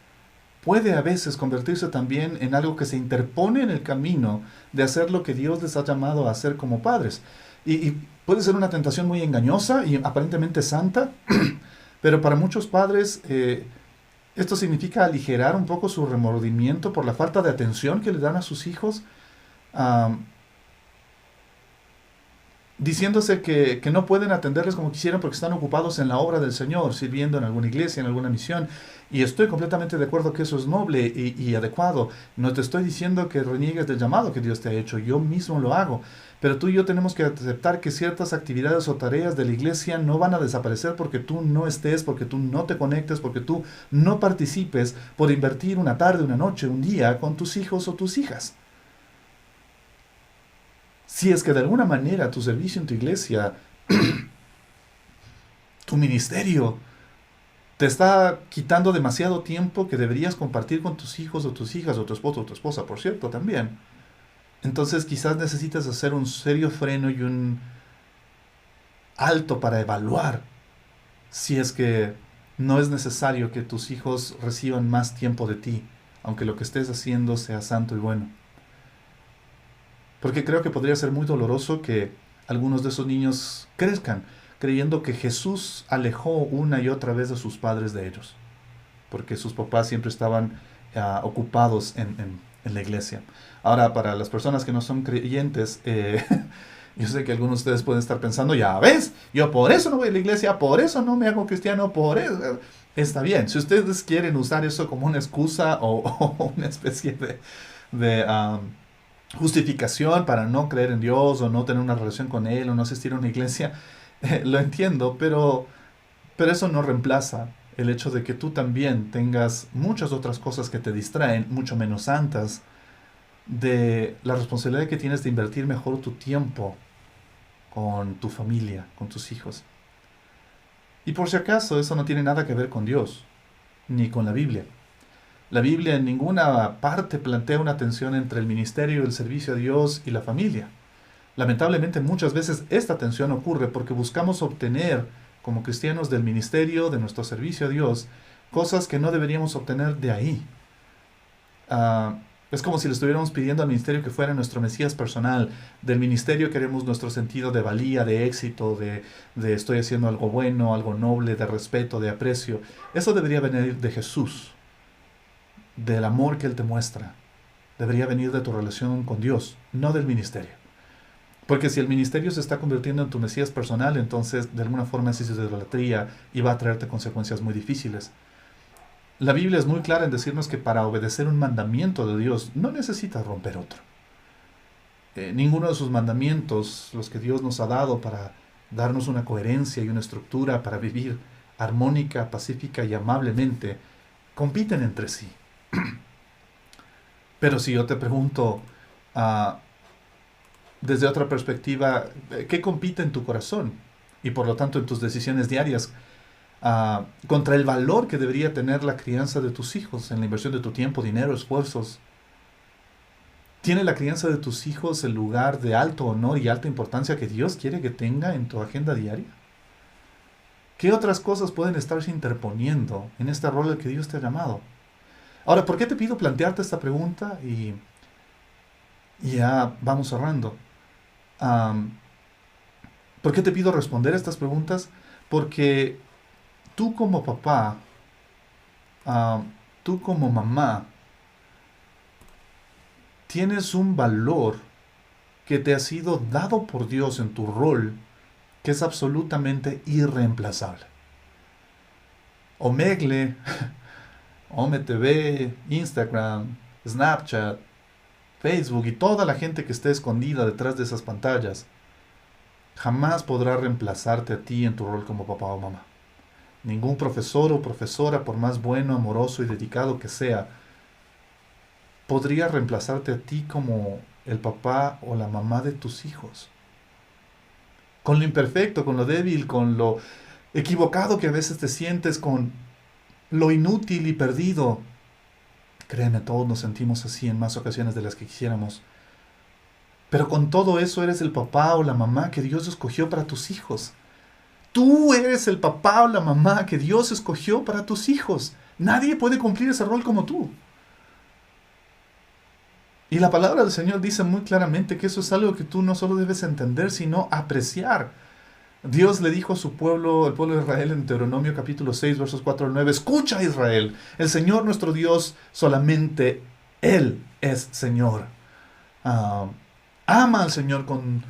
Speaker 5: puede a veces convertirse también en algo que se interpone en el camino de hacer lo que Dios les ha llamado a hacer como padres. Y puede ser una tentación muy engañosa y aparentemente santa, pero para muchos padres esto significa aligerar un poco su remordimiento por la falta de atención que le dan a sus hijos, diciéndose que no pueden atenderles como quisieran porque están ocupados en la obra del Señor, sirviendo en alguna iglesia, en alguna misión. Y estoy completamente de acuerdo que eso es noble y adecuado. No te estoy diciendo que reniegues del llamado que Dios te ha hecho, yo mismo lo hago. Pero tú y yo tenemos que aceptar que ciertas actividades o tareas de la iglesia no van a desaparecer porque tú no estés, porque tú no te conectes, porque tú no participes por invertir una tarde, una noche, un día con tus hijos o tus hijas. Si es que de alguna manera tu servicio en tu iglesia, tu ministerio, te está quitando demasiado tiempo que deberías compartir con tus hijos o tus hijas o tu esposo o tu esposa, por cierto, también. Entonces quizás necesitas hacer un serio freno y un alto para evaluar si es que no es necesario que tus hijos reciban más tiempo de ti, aunque lo que estés haciendo sea santo y bueno. Porque creo que podría ser muy doloroso que algunos de esos niños crezcan creyendo que Jesús alejó una y otra vez a sus padres de ellos, porque sus papás siempre estaban ocupados en la iglesia. Ahora, para las personas que no son creyentes, yo sé que algunos de ustedes pueden estar pensando, ya ves, yo por eso no voy a la iglesia, por eso no me hago cristiano, por eso. Está bien, si ustedes quieren usar eso como una excusa o una especie de justificación para no creer en Dios o no tener una relación con Él o no asistir a una iglesia, Lo entiendo, pero eso no reemplaza el hecho de que tú también tengas muchas otras cosas que te distraen, mucho menos santas, de la responsabilidad que tienes de invertir mejor tu tiempo con tu familia, con tus hijos. Y por si acaso, eso no tiene nada que ver con Dios, ni con la Biblia. La Biblia en ninguna parte plantea una tensión entre el ministerio, el servicio a Dios y la familia. Lamentablemente muchas veces esta tensión ocurre porque buscamos obtener como cristianos del ministerio, de nuestro servicio a Dios, cosas que no deberíamos obtener de ahí. Es como si le estuviéramos pidiendo al ministerio que fuera nuestro Mesías personal. Del ministerio queremos nuestro sentido de valía, de éxito, de estoy haciendo algo bueno, algo noble, de respeto, de aprecio. Eso debería venir de Jesús, del amor que Él te muestra. Debería venir de tu relación con Dios, no del ministerio. Porque si el ministerio se está convirtiendo en tu Mesías personal, entonces de alguna forma es idolatría y va a traerte consecuencias muy difíciles. La Biblia es muy clara en decirnos que para obedecer un mandamiento de Dios no necesitas romper otro. Ninguno de sus mandamientos, los que Dios nos ha dado para darnos una coherencia y una estructura para vivir armónica, pacífica y amablemente, compiten entre sí. Pero si yo te pregunto desde otra perspectiva, ¿qué compite en tu corazón? Y por lo tanto en tus decisiones diarias, contra el valor que debería tener la crianza de tus hijos, en la inversión de tu tiempo, dinero, esfuerzos. ¿Tiene la crianza de tus hijos el lugar de alto honor y alta importancia que Dios quiere que tenga en tu agenda diaria? ¿Qué otras cosas pueden estarse interponiendo en este rol al que Dios te ha llamado? Ahora, ¿por qué te pido plantearte esta pregunta? Y ya vamos cerrando. ¿Por qué te pido responder estas preguntas? Porque tú como papá, tú como mamá, tienes un valor que te ha sido dado por Dios en tu rol, que es absolutamente irreemplazable. Omegle, Ome TV, Instagram, Snapchat, Facebook y toda la gente que esté escondida detrás de esas pantallas, jamás podrá reemplazarte a ti en tu rol como papá o mamá. Ningún profesor o profesora, por más bueno, amoroso y dedicado que sea, podría reemplazarte a ti como el papá o la mamá de tus hijos. Con lo imperfecto, con lo débil, con lo equivocado que a veces te sientes, con lo inútil y perdido. Créeme, todos nos sentimos así en más ocasiones de las que quisiéramos. Pero con todo eso eres el papá o la mamá que Dios escogió para tus hijos. Tú eres el papá o la mamá que Dios escogió para tus hijos. Nadie puede cumplir ese rol como tú. Y la palabra del Señor dice muy claramente que eso es algo que tú no solo debes entender, sino apreciar. Dios le dijo a su pueblo, el pueblo de Israel, en Deuteronomio capítulo 6, versos 4 al 9, escucha Israel, el Señor nuestro Dios, solamente Él es Señor. Ama al Señor con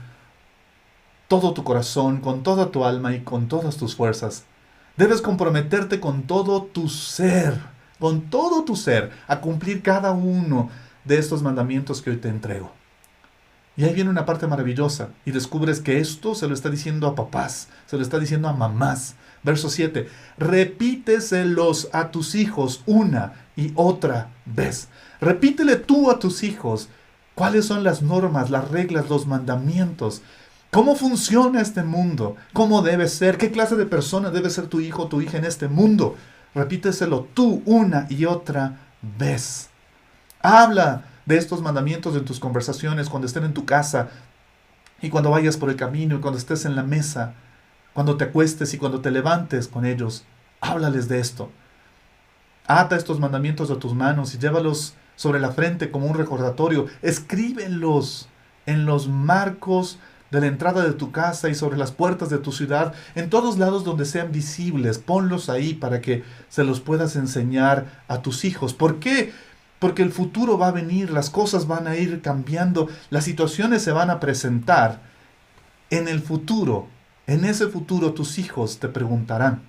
Speaker 5: todo tu corazón, con toda tu alma y con todas tus fuerzas. Debes comprometerte con todo tu ser, a cumplir cada uno de estos mandamientos que hoy te entrego. Y ahí viene una parte maravillosa y descubres que esto se lo está diciendo a papás, se lo está diciendo a mamás. Verso 7, repíteselos a tus hijos una y otra vez. Repítele tú a tus hijos cuáles son las normas, las reglas, los mandamientos. ¿Cómo funciona este mundo? ¿Cómo debe ser? ¿Qué clase de persona debe ser tu hijo o tu hija en este mundo? Repíteselo tú una y otra vez. Habla de estos mandamientos en tus conversaciones, cuando estén en tu casa y cuando vayas por el camino y cuando estés en la mesa, cuando te acuestes y cuando te levantes con ellos. Háblales de esto. Ata estos mandamientos a tus manos y llévalos sobre la frente como un recordatorio. Escríbelos en los marcos de la entrada de tu casa y sobre las puertas de tu ciudad, en todos lados donde sean visibles. Ponlos ahí para que se los puedas enseñar a tus hijos. ¿Por qué? Porque el futuro va a venir, las cosas van a ir cambiando, las situaciones se van a presentar. En el futuro, en ese futuro tus hijos te preguntarán,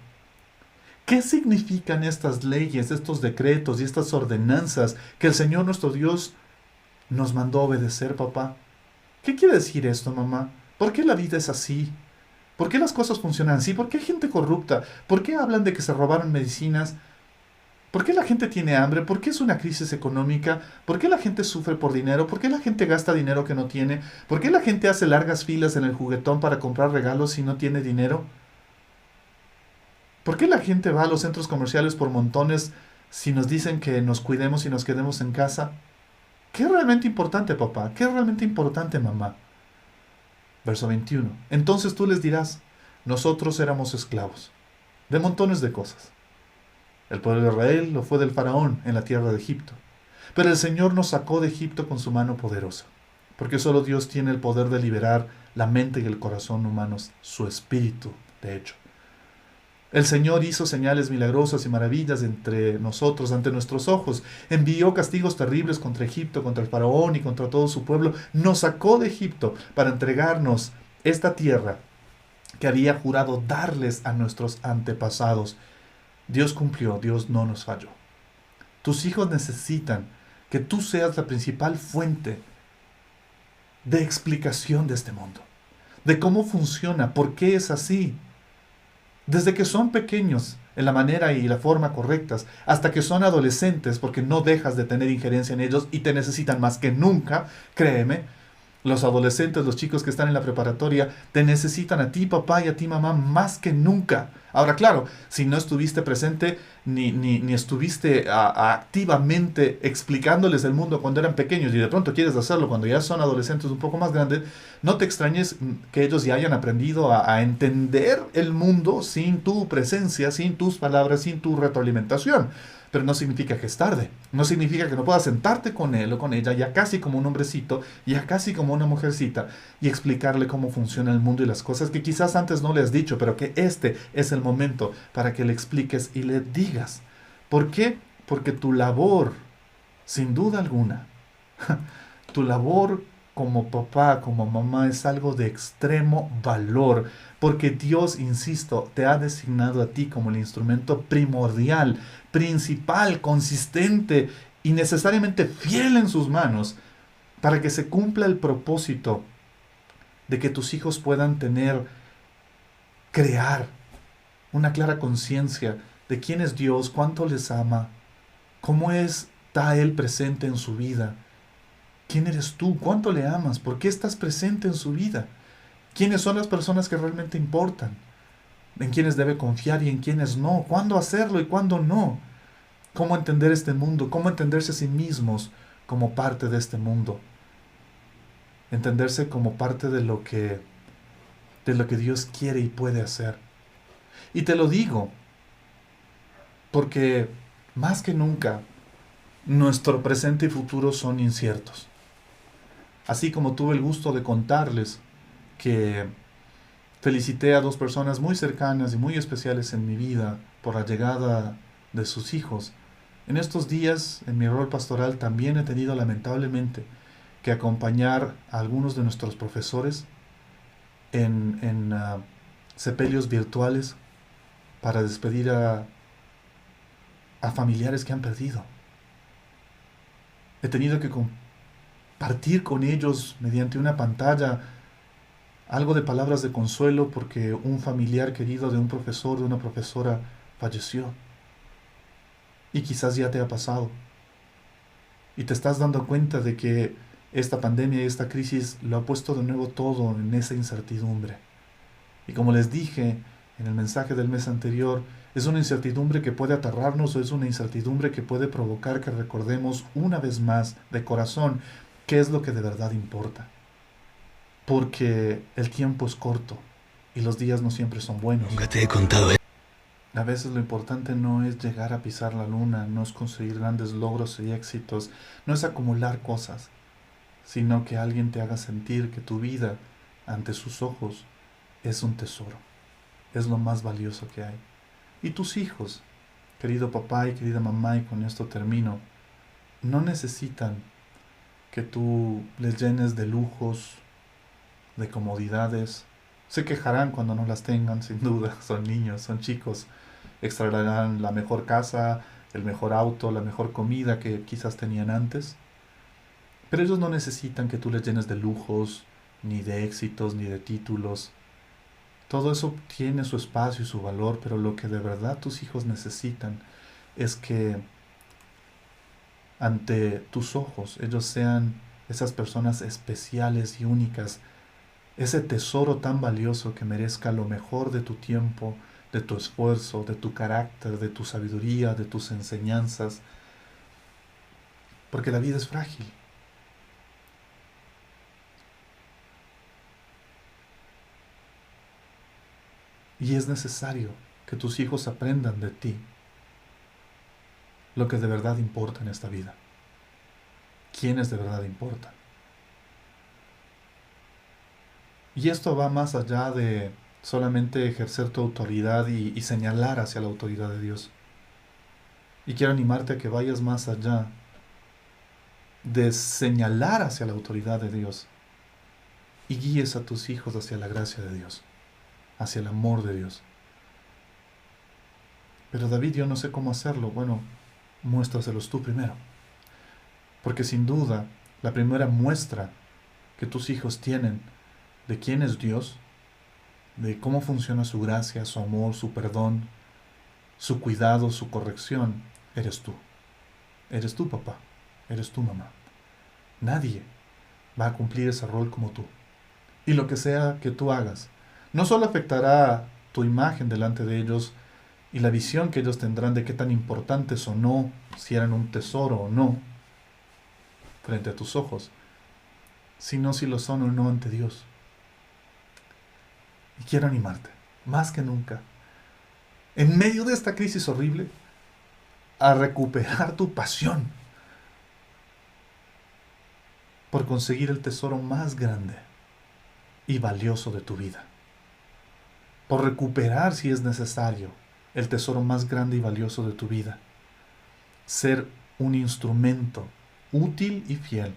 Speaker 5: ¿qué significan estas leyes, estos decretos y estas ordenanzas que el Señor nuestro Dios nos mandó obedecer, papá? ¿Qué quiere decir esto, mamá? ¿Por qué la vida es así? ¿Por qué las cosas funcionan así? ¿Por qué hay gente corrupta? ¿Por qué hablan de que se robaron medicinas? ¿Por qué la gente tiene hambre? ¿Por qué es una crisis económica? ¿Por qué la gente sufre por dinero? ¿Por qué la gente gasta dinero que no tiene? ¿Por qué la gente hace largas filas en el juguetón para comprar regalos si no tiene dinero? ¿Por qué la gente va a los centros comerciales por montones si nos dicen que nos cuidemos y nos quedemos en casa? ¿Qué es realmente importante, papá? ¿Qué es realmente importante, mamá? Verso 21. Entonces tú les dirás, nosotros éramos esclavos de montones de cosas. El pueblo de Israel lo fue del faraón en la tierra de Egipto. Pero el Señor nos sacó de Egipto con su mano poderosa, porque solo Dios tiene el poder de liberar la mente y el corazón humanos, su espíritu, de hecho. El Señor hizo señales milagrosas y maravillas entre nosotros, ante nuestros ojos. Envió castigos terribles contra Egipto, contra el faraón y contra todo su pueblo. Nos sacó de Egipto para entregarnos esta tierra que había jurado darles a nuestros antepasados. Dios cumplió, Dios no nos falló. Tus hijos necesitan que tú seas la principal fuente de explicación de este mundo, de cómo funciona, por qué es así. Desde que son pequeños, en la manera y la forma correctas, hasta que son adolescentes, porque no dejas de tener injerencia en ellos y te necesitan más que nunca, créeme. Los adolescentes, los chicos que están en la preparatoria, te necesitan a ti, papá, y a ti, mamá, más que nunca. Ahora, claro, si no estuviste presente ni estuviste activamente explicándoles el mundo cuando eran pequeños y de pronto quieres hacerlo cuando ya son adolescentes un poco más grandes, no te extrañes que ellos ya hayan aprendido a entender el mundo sin tu presencia, sin tus palabras, sin tu retroalimentación. Pero no significa que es tarde. No significa que no puedas sentarte con él o con ella, ya casi como un hombrecito, ya casi como una mujercita, y explicarle cómo funciona el mundo y las cosas que quizás antes no le has dicho, pero que este es el momento para que le expliques y le digas. ¿Por qué? Porque tu labor, sin duda alguna, tu labor como papá, como mamá, es algo de extremo valor, porque Dios, insisto, te ha designado a ti como el instrumento primordial, principal, consistente y necesariamente fiel en sus manos para que se cumpla el propósito de que tus hijos puedan crear una clara conciencia de quién es Dios, cuánto les ama, cómo está Él presente en su vida. ¿Quién eres tú? ¿Cuánto le amas? ¿Por qué estás presente en su vida? ¿Quiénes son las personas que realmente importan? ¿En quiénes debe confiar y en quiénes no? ¿Cuándo hacerlo y cuándo no? ¿Cómo entender este mundo? ¿Cómo entenderse a sí mismos como parte de este mundo? Entenderse como parte de lo que Dios quiere y puede hacer. Y te lo digo porque más que nunca nuestro presente y futuro son inciertos. Así como tuve el gusto de contarles que felicité a 2 personas muy cercanas y muy especiales en mi vida por la llegada de sus hijos. En estos días, en mi rol pastoral, también he tenido lamentablemente que acompañar a algunos de nuestros profesores en sepelios virtuales para despedir a familiares que han perdido. He tenido que compartir con ellos mediante una pantalla algo de palabras de consuelo porque un familiar querido de un profesor, de una profesora, falleció. Y quizás ya te ha pasado. Y te estás dando cuenta de que esta pandemia y esta crisis lo ha puesto de nuevo todo en esa incertidumbre. Y como les dije en el mensaje del mes anterior, es una incertidumbre que puede aterrarnos o es una incertidumbre que puede provocar que recordemos una vez más de corazón qué es lo que de verdad importa. Porque el tiempo es corto y los días no siempre son buenos.
Speaker 6: Nunca te he contado eso.
Speaker 5: A veces lo importante no es llegar a pisar la luna, no es conseguir grandes logros y éxitos, no es acumular cosas, sino que alguien te haga sentir que tu vida ante sus ojos es un tesoro, es lo más valioso que hay. Y tus hijos, querido papá y querida mamá, y con esto termino, no necesitan que tú les llenes de lujos, de comodidades. Se quejarán cuando no las tengan, sin duda, son niños, son chicos, extraerán la mejor casa, el mejor auto, la mejor comida que quizás tenían antes. Pero ellos no necesitan que tú les llenes de lujos, ni de éxitos, ni de títulos. Todo eso tiene su espacio y su valor, pero lo que de verdad tus hijos necesitan es que ante tus ojos ellos sean esas personas especiales y únicas, ese tesoro tan valioso que merezca lo mejor de tu tiempo, de tu esfuerzo, de tu carácter, de tu sabiduría, de tus enseñanzas, porque la vida es frágil. Y es necesario que tus hijos aprendan de ti lo que de verdad importa en esta vida. ¿Quiénes de verdad importan? Y esto va más allá de solamente ejercer tu autoridad y señalar hacia la autoridad de Dios. Y quiero animarte a que vayas más allá de señalar hacia la autoridad de Dios y guíes a tus hijos hacia la gracia de Dios, hacia el amor de Dios. Pero David, yo no sé cómo hacerlo. Bueno, muéstraselos tú primero. Porque sin duda, la primera muestra que tus hijos tienen de quién es Dios, de cómo funciona su gracia, su amor, su perdón, su cuidado, su corrección, eres tú. Eres tú, papá. Eres tú, mamá. Nadie va a cumplir ese rol como tú. Y lo que sea que tú hagas, no solo afectará tu imagen delante de ellos y la visión que ellos tendrán de qué tan importantes o no, si eran un tesoro o no, frente a tus ojos, sino si lo son o no ante Dios. Y quiero animarte, más que nunca, en medio de esta crisis horrible, a recuperar tu pasión por conseguir el tesoro más grande y valioso de tu vida. Por recuperar, si es necesario, el tesoro más grande y valioso de tu vida. Ser un instrumento útil y fiel.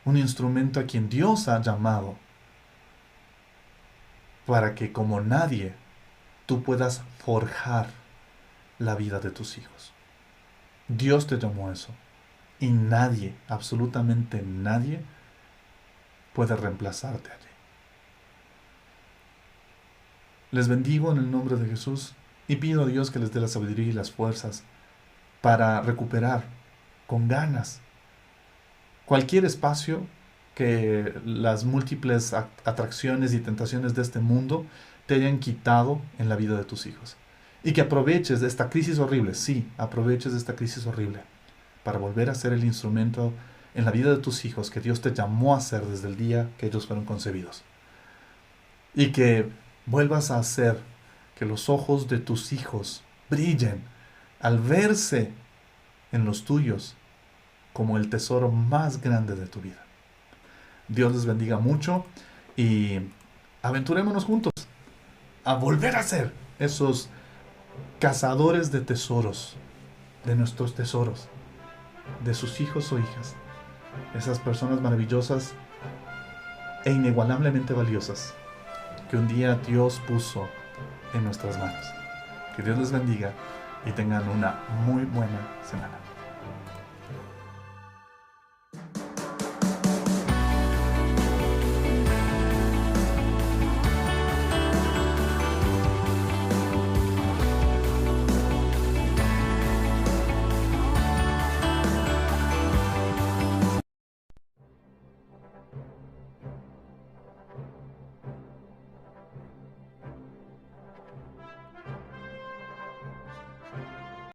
Speaker 5: Un instrumento a quien Dios ha llamado para que como nadie tú puedas forjar la vida de tus hijos. Dios te llamó a eso. Y nadie, absolutamente nadie, puede reemplazarte allí. Les bendigo en el nombre de Jesús y pido a Dios que les dé la sabiduría y las fuerzas para recuperar con ganas cualquier espacio que las múltiples atracciones y tentaciones de este mundo te hayan quitado en la vida de tus hijos. Y que aproveches de esta crisis horrible, sí, aproveches de esta crisis horrible para volver a ser el instrumento en la vida de tus hijos que Dios te llamó a ser desde el día que ellos fueron concebidos. Y que vuelvas a hacer que los ojos de tus hijos brillen al verse en los tuyos como el tesoro más grande de tu vida. Dios les bendiga mucho y aventurémonos juntos a volver a ser esos cazadores de tesoros, de nuestros tesoros, de sus hijos o hijas, esas personas maravillosas e inigualablemente valiosas que un día Dios puso en nuestras manos. Que Dios les bendiga y tengan una muy buena semana.